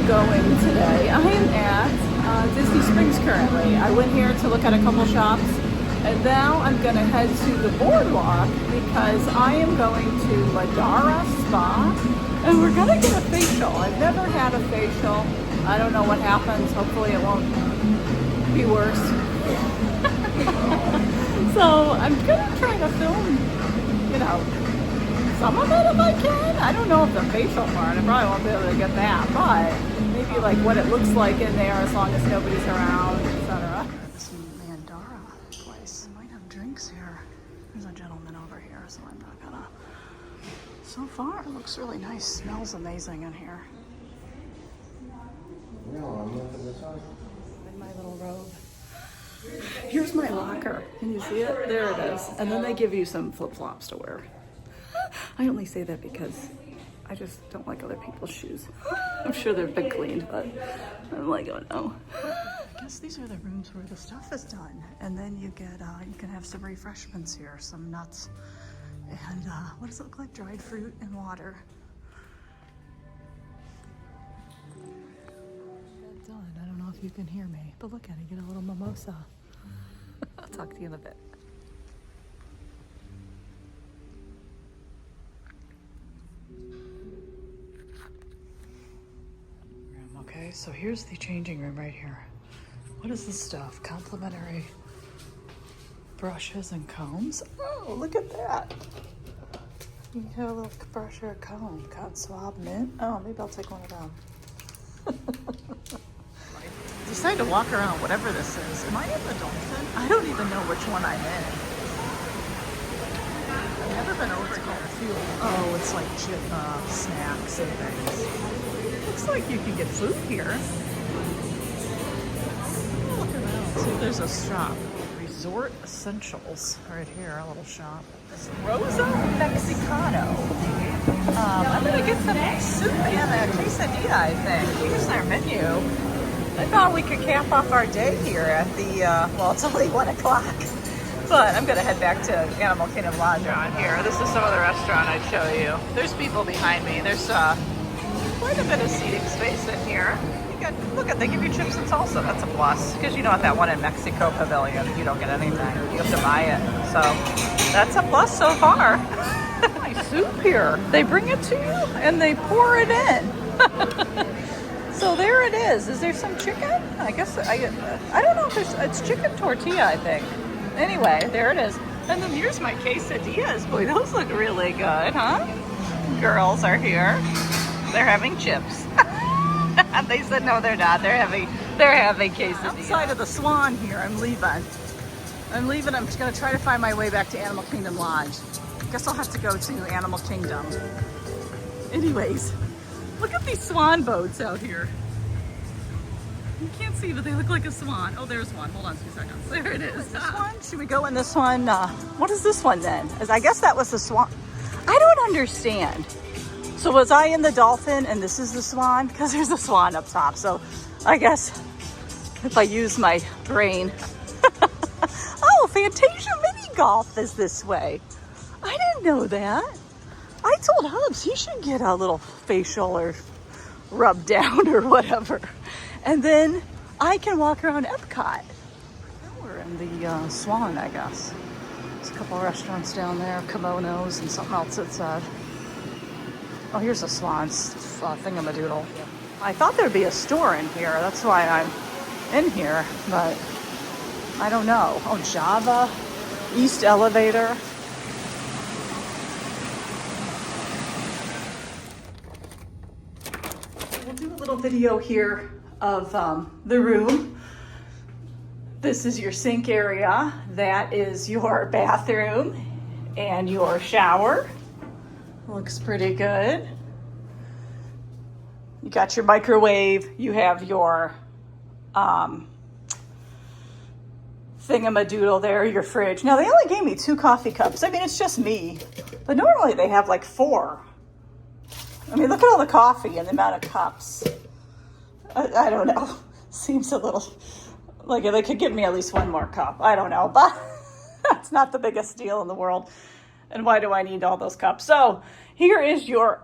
am going today? I am at Disney Springs currently. I went here to look at a couple shops, and now I'm going to head to the boardwalk because I am going to Mandara Spa, and we're going to get a facial. I've never had a facial. I don't know what happens. Hopefully it won't be worse. So I'm going to try to film, some of it if I can. I don't know if the facial part, I probably won't be able to get that, but maybe like what it looks like in there as long as nobody's around, etc. This Mandara place might have drinks here. There's a gentleman over here, so I'm not gonna. So far, it looks really nice. Smells amazing in here. In my little robe. Here's my locker. Can you see it? There it is. And then they give you some flip-flops to wear. I only say that because I just don't like other people's shoes. I'm sure they've been cleaned, but I'm like, oh no. I guess these are the rooms where the stuff is done. And then you get, you can have some refreshments here, some nuts. And what does it look like? Dried fruit and water. That's done. I don't know if you can hear me, but look at it, get a little mimosa. I'll talk to you in a bit. Okay, so here's the changing room right here. What is this stuff? Complimentary brushes and combs. Oh, look at that. You can have a little brush or a comb. Cotton swab mint. Oh, maybe I'll take one of them. I decided to walk around whatever this is. Am I in the Dolphin? I don't even know which one I'm in. I've never been over here. Oh, it's like chip snacks and things. Looks like you can get food here. Oh, look around. See, there's a shop. Resort Essentials right here, a little shop. This Rosa Mexicano. I'm gonna get some soup and a quesadilla, I think. Here's their menu. I thought we could cap off our day here at the, well, it's only 1 o'clock. But I'm gonna head back to Animal Kingdom Lodge on here. This is some of the restaurant I'd show you. There's people behind me. There's quite a bit of seating space in here. Look at, they give you chips and salsa. That's a plus. Because you know at that one in Mexico Pavilion, you don't get anything. You have to buy it. So that's a plus so far. Nice soup here. They bring it to you and they pour it in. So there it is. Is there some chicken? I guess, I don't know if it's chicken tortilla, I think. Anyway, there it is. And then here's my quesadillas. Boy, those look really good, huh? Girls are here. They're having chips. They said no, they're not. They're having quesadillas. Outside of the Swan here, I'm leaving. I'm just gonna try to find my way back to Animal Kingdom Lodge. Guess I'll have to go to Animal Kingdom. Anyways, look at these swan boats out here. You can't see, but they look like a swan. Oh, there's one. Hold on 2 seconds. There it is. This one? Should we go in this one? What is this one then? I guess that was the Swan. I don't understand. So was I in the Dolphin and this is the Swan? Because there's a swan up top. So I guess if I use my brain. Oh, Fantasia Mini Golf is this way. I didn't know that. I told Hubs he should get a little facial or rub down or whatever. And then I can walk around Epcot. Now we're in the Swan, I guess. There's a couple of restaurants down there, kimonos and something else that said. Oh, here's a Swan's thingamadoodle. I thought there'd be a store in here. That's why I'm in here, but I don't know. Oh, Java, East Elevator. We'll do a little video here of the room. This is your sink area. That is your bathroom and your shower. Looks pretty good. You got your microwave. You have your thingamadoodle there, your fridge. Now, they only gave me 2 coffee cups. I mean, it's just me. But normally they have like 4. I mean, look at all the coffee and the amount of cups. I don't know. Seems a little like they could give me at least 1 more cup. I don't know, but that's not the biggest deal in the world. And why do I need all those cups? So here is your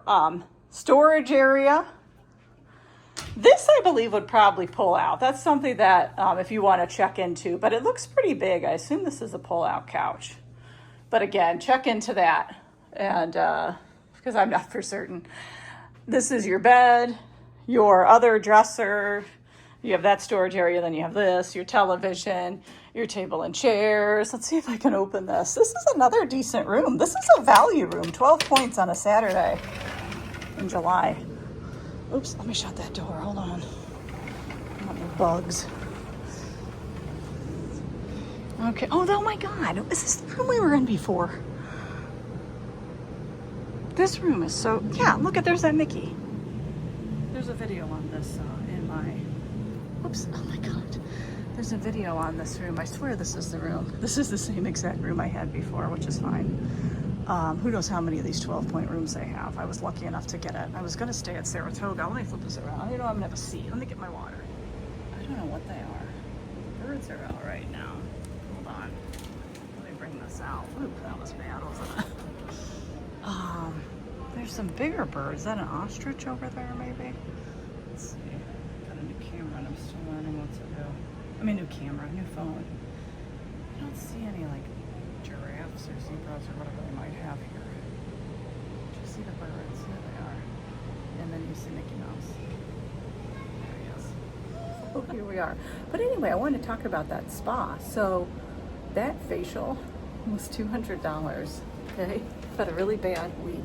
storage area. This believe would probably pull out. That's something that if you want to check into, but it looks pretty big. I assume this is a pull-out couch. But again, check into that, and because I'm not for certain. This is your bed, your other dresser. You have that storage area, then you have this, your television, your table and chairs. Let's see if I can open this. This is another decent room. This is a value room, 12 points on a Saturday in July. Oops, let me shut that door. Hold on. I want no bugs. Okay. Oh my God. Is this the room we were in before? This room is so... Yeah, look at, there's that Mickey. There's a video on this in my... Oops. Oh my God. There's a video on this room. I swear this is the room. This is the same exact room I had before, which is fine. Who knows how many of these 12-point rooms they have. I was lucky enough to get it. I was going to stay at Saratoga. Let me flip this around. You know, I'm going to have a seat. Let me get my water. I don't know what they are. The birds are out right now. Hold on. Let me bring this out. Oop, that was bad, wasn't it? There's some bigger birds. Is that an ostrich over there, maybe? Let's see. Got a new camera and I'm still learning what to do. I mean, new camera, new phone. I don't see any, like, giraffes or zebras or whatever they might have here. Do you see the birds? There they are. And then you see Mickey Mouse. There he is. Oh, here we are. But anyway, I wanted to talk about that spa. So that facial was $200, okay? I've had a really bad week.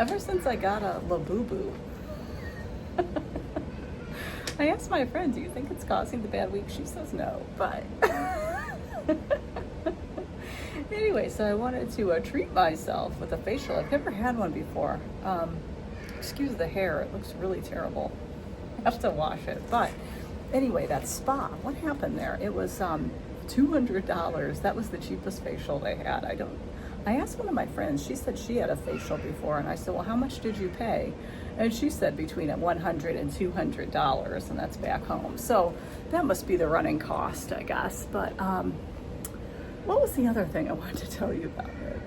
Ever since I got a Labubu. I asked my friend, do you think it's causing the bad week? She says no, but... Anyway, so I wanted to treat myself with a facial. I've never had one before. Excuse the hair, it looks really terrible. I have to wash it. But anyway, that spa, what happened there? It was $200. That was the cheapest facial they had. I asked one of my friends, she said she had a facial before, and I said, well, how much did you pay? And she said between $100 and $200, and that's back home. So that must be the running cost, I guess. But what was the other thing I wanted to tell you about it?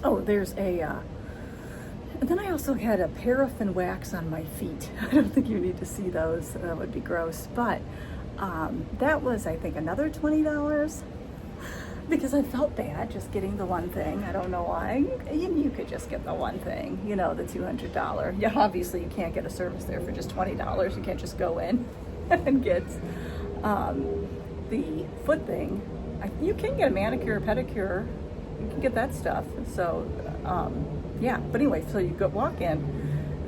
Oh, there's and then I also had a paraffin wax on my feet. I don't think you need to see those. That would be gross. But that was, I think, another $20 because I felt bad just getting the one thing. I don't know why. You could just get the one thing, you know, the $200. Yeah, obviously you can't get a service there for just $20. You can't just go in and get the foot thing. You can get a manicure, a pedicure. You can get that stuff. So, yeah. But anyway, so you walk in,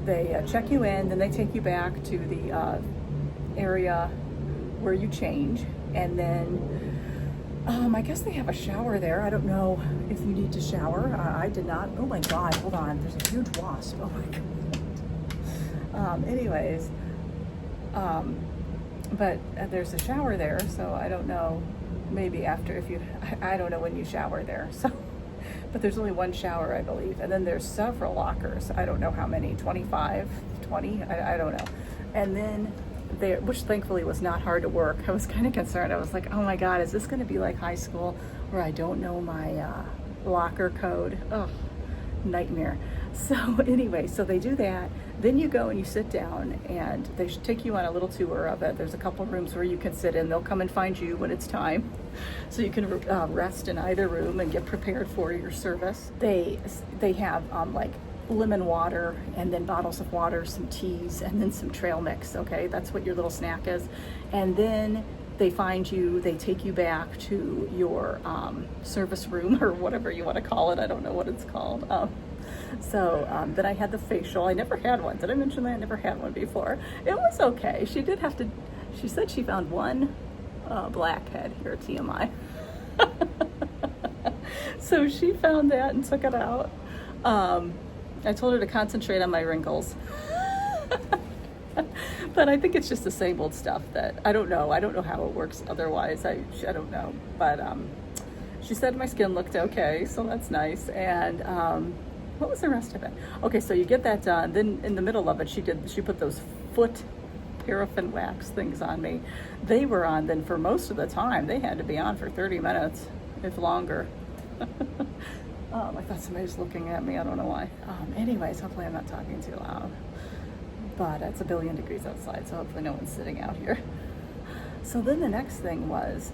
they check you in, then they take you back to the area where you change, and then I guess they have a shower there. I don't know if you need to shower. I did not. Oh my God, hold on. There's a huge wasp. Oh my God. Anyways, but there's a shower there, so I don't know. Maybe after I don't know when you shower there. So, but there's only one shower, I believe. And then there's several lockers. I don't know how many, 25, 20, I don't know. And then there, which thankfully was not hard to work. I was kind of concerned. I was like, oh my God, is this going to be like high school where I don't know my locker code? Oh, nightmare. So anyway, so they do that. Then you go and you sit down, and they should take you on a little tour of it. There's a couple rooms where you can sit in. They'll come and find you when it's time. So you can rest in either room and get prepared for your service. They have like lemon water, and then bottles of water, some teas, and then some trail mix. Okay, that's what your little snack is. And then they find you, they take you back to your service room, or whatever you want to call it. I don't know what it's called. So then I had the facial. I never had one. Did I mention that? I never had one before. It was okay. She did have to, she said she found one blackhead here, TMI. So she found that and took it out. I told her to concentrate on my wrinkles. But I think it's just the same old stuff that, I don't know. I don't know how it works otherwise. I don't know. But she said my skin looked okay, so that's nice. And what was the rest of it? Okay, so you get that done. Then in the middle of it, she put those foot paraffin wax things on me. They were on then for most of the time. They had to be on for 30 minutes, if longer. I thought somebody was looking at me. I don't know why. Anyways, hopefully I'm not talking too loud. but it's a billion degrees outside, so hopefully no one's sitting out here. So then the next thing was,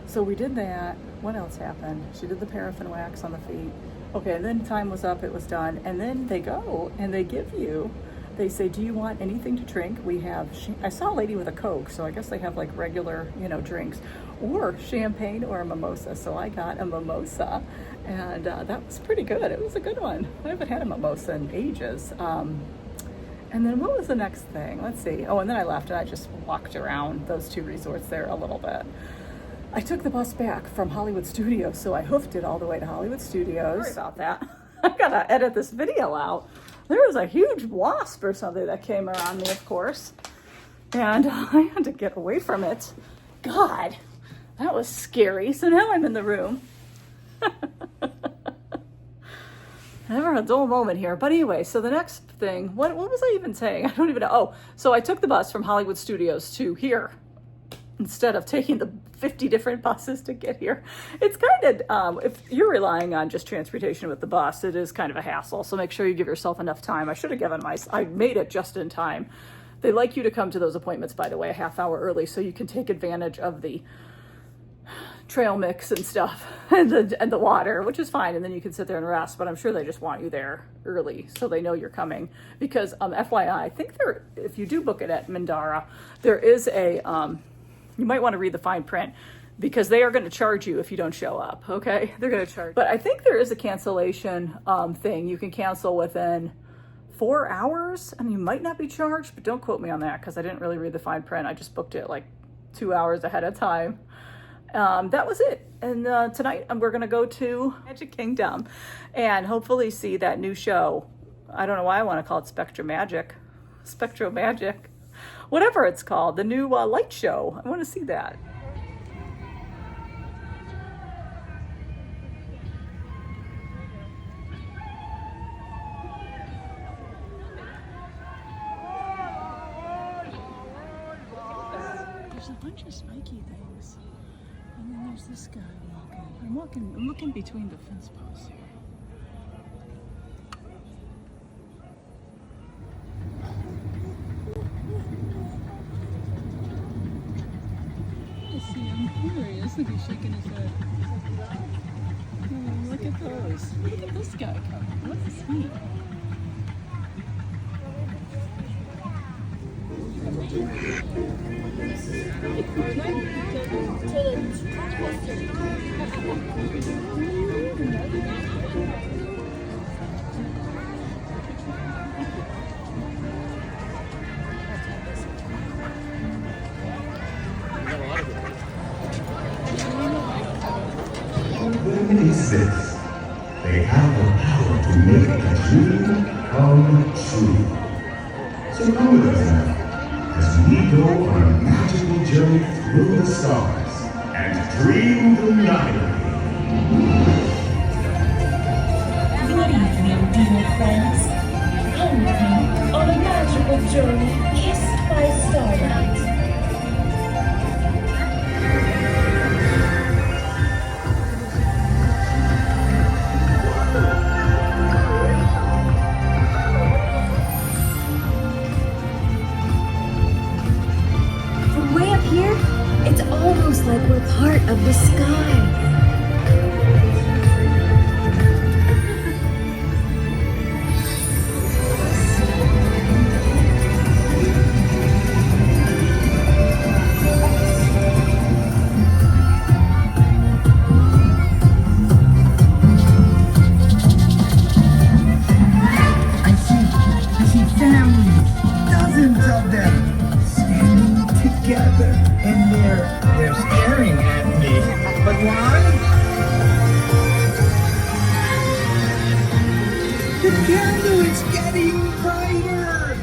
so we did that. What else happened? She did the paraffin wax on the feet. Okay, and then time was up, it was done. And then they go and they give you, they say, do you want anything to drink? We have, I saw a lady with a Coke, so I guess they have like regular, you know, drinks, or champagne or a mimosa. So I got a mimosa, and that was pretty good. It was a good one. I haven't had a mimosa in ages. And then what was the next thing? Let's see. Oh, and then I left and I just walked around those two resorts there a little bit. I took the bus back from Hollywood Studios, so I hoofed it all the way to Hollywood Studios. Sorry about that. I gotta edit this video out. There was a huge wasp or something that came around me, of course, and I had to get away from it. God, that was scary. So now I'm in the room. Never a dull moment here. But anyway, so the next thing, what was I even saying? I don't even know. Oh, so I took the bus from Hollywood Studios to here instead of taking the 50 different buses to get here. It's kind of, if you're relying on just transportation with the bus, it is kind of a hassle. So make sure you give yourself enough time. I should have given I made it just in time. They like you to come to those appointments, by the way, a half hour early, so you can take advantage of the trail mix and stuff and the water, which is fine. And then you can sit there and rest, but I'm sure they just want you there early so they know you're coming, because FYI, I think if you do book it at Mandara, there is a, you might want to read the fine print, because they are going to charge you if you don't show up. Okay, they're going to charge. But I think there is a cancellation thing. You can cancel within 4 hours and you might not be charged, but don't quote me on that because I didn't really read the fine print. I just booked it like 2 hours ahead of time. That was it. And tonight we're going to go to Magic Kingdom and hopefully see that new show. I don't know why I want to call it Spectro Magic, whatever it's called, the new light show. I want to see that. There's a bunch of spiky things. And then there's this guy walking. I'm looking between the fence posts here. See him. There he is. Look, he's shaking his head. Oh, look at those. Look at this guy coming. What is he? When it is this, they have the power to make a dream come true. So come with us now, as we go on a magical journey through the stars and dream the night. Good evening, dear friends. Come with me on a magical journey kissed by starlight. From way up here, it's almost like we're part of the sky. I see families, dozens of them, standing together, and they're staring at me. But why? The candle is getting brighter.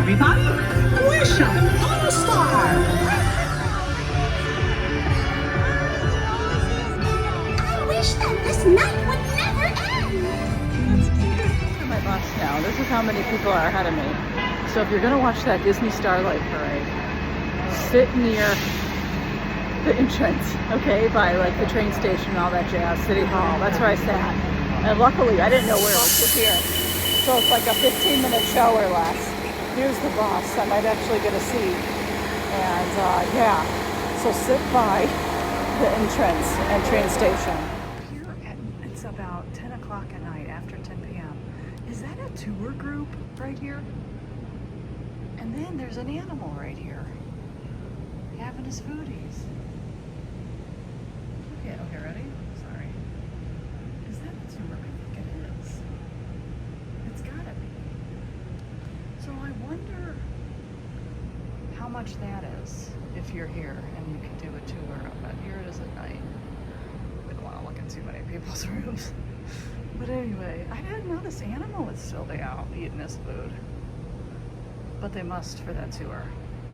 everybody. Wish 'em all star. I wish that this night would never end. Look at my bus now. This is how many people are ahead of me. So if you're gonna watch that Disney Starlight Parade, sit near the entrance, okay, by like the train station and all that jazz, City Hall. That's where I sat. And luckily, I didn't know where it was here. So it's like a 15-minute show or less. Here's the bus. I might actually get a seat. And yeah, so sit by the entrance and train station. Here it's about 10 o'clock at night, after 10 p.m. Is that a tour group right here? And then there's an animal right here, having his foodies. Okay, ready? Sorry. Is that a tour? I think it is. It's gotta be. So I wonder how much that is if you're here and you can do a tour of it. Here it is at night. We don't want to look in too many people's rooms. But anyway, I didn't know this animal is still out eating his food. But they must for that tour.